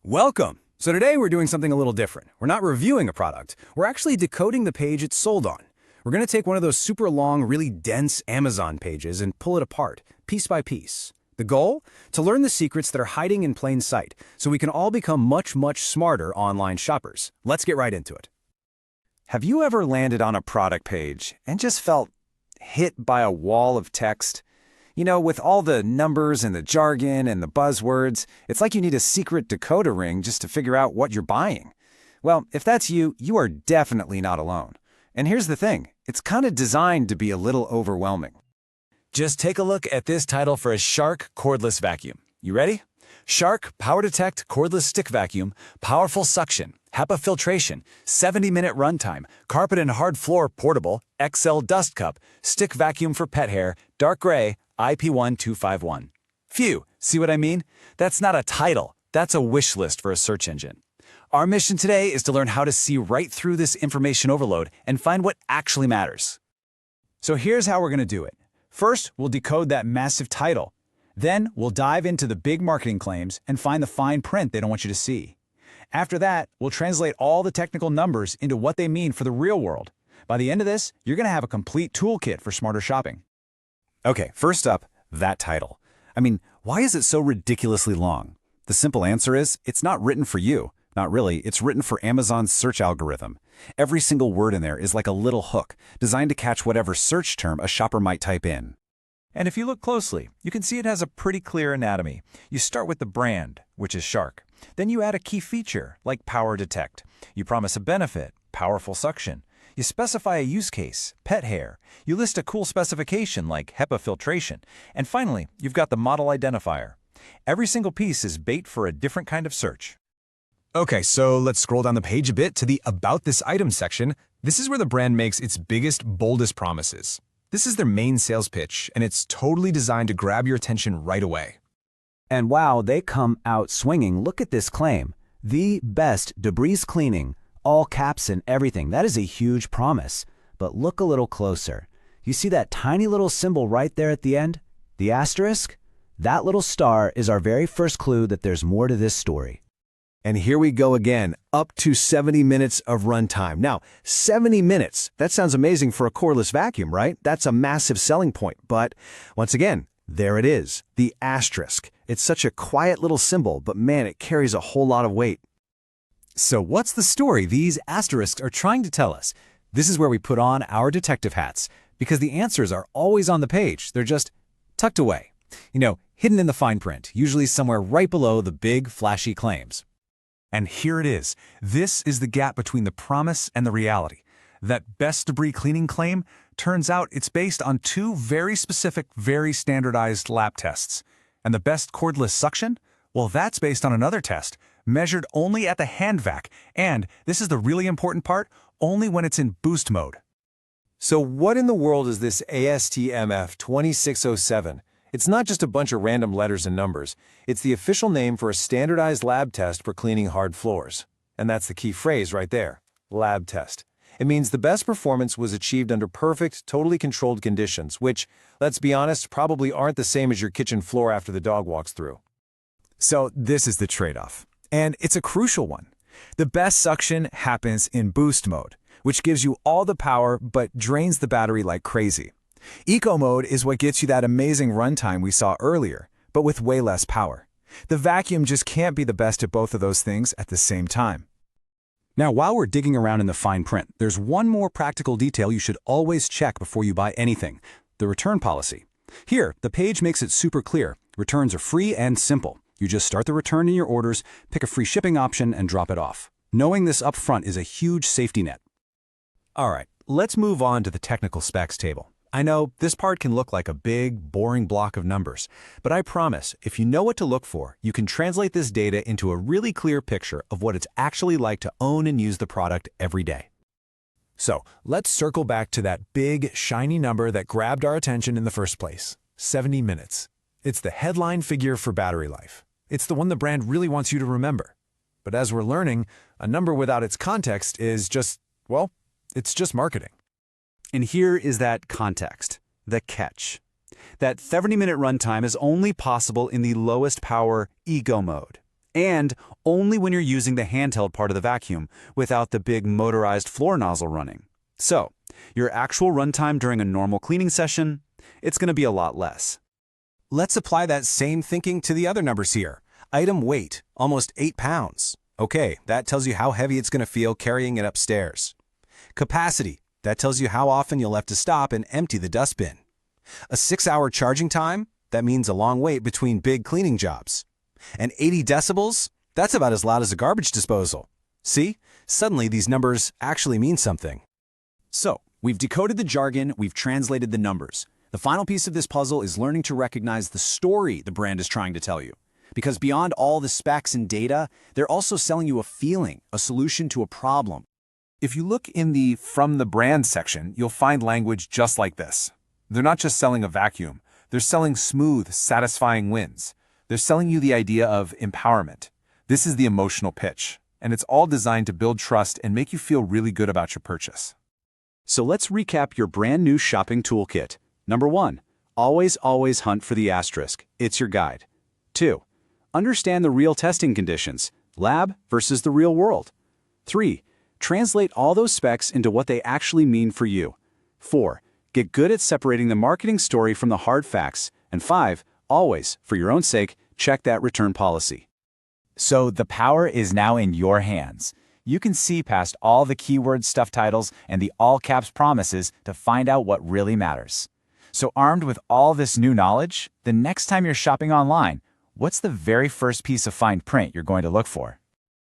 Welcome! So today we're doing something a little different. We're not reviewing a product, we're actually decoding the page it's sold on. We're going to take one of those super long, really dense Amazon pages and pull it apart, piece by piece. The goal? To learn the secrets that are hiding in plain sight, so we can all become much smarter online shoppers. Let's get right into it. Have you ever landed on a product page and just felt hit by a wall of text? You know, with all the numbers and the jargon and the buzzwords, it's like you need a secret decoder ring just to figure out what you're buying. Well, if that's you, you are definitely not alone. And here's the thing, it's kind of designed to be a little overwhelming. Just take a look at this title for a Shark cordless vacuum. You ready? Shark PowerDetect cordless stick vacuum, powerful suction, HEPA filtration, 70-minute runtime, carpet and hard floor portable, XL dust cup, stick vacuum for pet hair, dark gray, IP1251. Phew, see what I mean? That's not a title, that's a wish list for a search engine. Our mission today is to learn how to see right through this information overload and find what actually matters. So here's how we're going to do it. First, we'll decode that massive title. Then, we'll dive into the big marketing claims and find the fine print they don't want you to see. After that, we'll translate all the technical numbers into what they mean for the real world. By the end of this, you're going to have a complete toolkit for smarter shopping. Okay, first up, that title. I mean, why is it so ridiculously long? The simple answer is, it's not written for you. Not really, it's written for Amazon's search algorithm. Every single word in there is like a little hook, designed to catch whatever search term a shopper might type in. And if you look closely, you can see it has a pretty clear anatomy. You start with the brand, which is Shark. Then you add a key feature, like PowerDetect. You promise a benefit, powerful suction. You specify a use case, pet hair. You list a cool specification like HEPA filtration. And finally, you've got the model identifier. Every single piece is bait for a different kind of search. Okay, so let's scroll down the page a bit to the About This Item section. This is where the brand makes its biggest, boldest promises. This is their main sales pitch, and it's totally designed to grab your attention right away. And wow, they come out swinging. Look at this claim. The best debris cleaning, all caps and everything. That is a huge promise. But look a little closer. You see that tiny little symbol right there at the end? The asterisk? That little star is our very first clue that there's more to this story. And here we go again, up to 70 minutes of runtime. Now, 70 minutes, that sounds amazing for a cordless vacuum, right? That's a massive selling point. But once again, there it is, the asterisk. It's such a quiet little symbol, but man, it carries a whole lot of weight. So what's the story these asterisks are trying to tell us? This is where we put on our detective hats, because the answers are always on the page. They're just tucked away. You know, hidden in the fine print, usually somewhere right below the big, flashy claims. And here it is. This is the gap between the promise and the reality. That best debris cleaning claim, turns out it's based on two very specific, very standardized lab tests. And the best cordless suction? Well, that's based on another test, measured only at the hand vac, and, this is the really important part, only when it's in boost mode. So what in the world is this ASTMF 2607? It's not just a bunch of random letters and numbers. It's the official name for a standardized lab test for cleaning hard floors. And that's the key phrase right there, lab test. It means the best performance was achieved under perfect, totally controlled conditions, which, let's be honest, probably aren't the same as your kitchen floor after the dog walks through. So this is the trade-off. And it's a crucial one. The best suction happens in boost mode, which gives you all the power but drains the battery like crazy. Eco mode is what gets you that amazing runtime we saw earlier, but with way less power. The vacuum just can't be the best at both of those things at the same time. Now, while we're digging around in the fine print, there's one more practical detail you should always check before you buy anything: the return policy. Here, the page makes it super clear. Returns are free and simple. You just start the return in your orders, pick a free shipping option, and drop it off. Knowing this up front is a huge safety net. All right, let's move on to the technical specs table. I know this part can look like a big, boring block of numbers, but I promise, if you know what to look for, you can translate this data into a really clear picture of what it's actually like to own and use the product every day. So, let's circle back to that big, shiny number that grabbed our attention in the first place, 70 minutes. It's the headline figure for battery life. It's the one the brand really wants you to remember. But as we're learning, a number without its context is just, well, it's just marketing. And here is that context, the catch. That 70-minute runtime is only possible in the lowest power Eco mode. And only when you're using the handheld part of the vacuum without the big motorized floor nozzle running. So, your actual runtime during a normal cleaning session, it's going to be a lot less. Let's apply that same thinking to the other numbers here. Item weight, almost 8 pounds. Okay, that tells you how heavy it's going to feel carrying it upstairs. Capacity, that tells you how often you'll have to stop and empty the dustbin. A 6-hour charging time, that means a long wait between big cleaning jobs. And 80 decibels, that's about as loud as a garbage disposal. See, suddenly these numbers actually mean something. So, we've decoded the jargon, we've translated the numbers. The final piece of this puzzle is learning to recognize the story the brand is trying to tell you. Because beyond all the specs and data, they're also selling you a feeling, a solution to a problem. If you look in the From the Brand section, you'll find language just like this. They're not just selling a vacuum. They're selling smooth, satisfying wins. They're selling you the idea of empowerment. This is the emotional pitch, and it's all designed to build trust and make you feel really good about your purchase. So let's recap your brand new shopping toolkit. Number 1, always hunt for the asterisk. It's your guide. 2, understand the real testing conditions, lab versus the real world. 3, translate all those specs into what they actually mean for you. 4, get good at separating the marketing story from the hard facts. And 5, always, for your own sake, check that return policy. So the power is now in your hands. You can see past all the keyword stuff titles and the all caps promises to find out what really matters. So armed with all this new knowledge, the next time you're shopping online, what's the very first piece of fine print you're going to look for?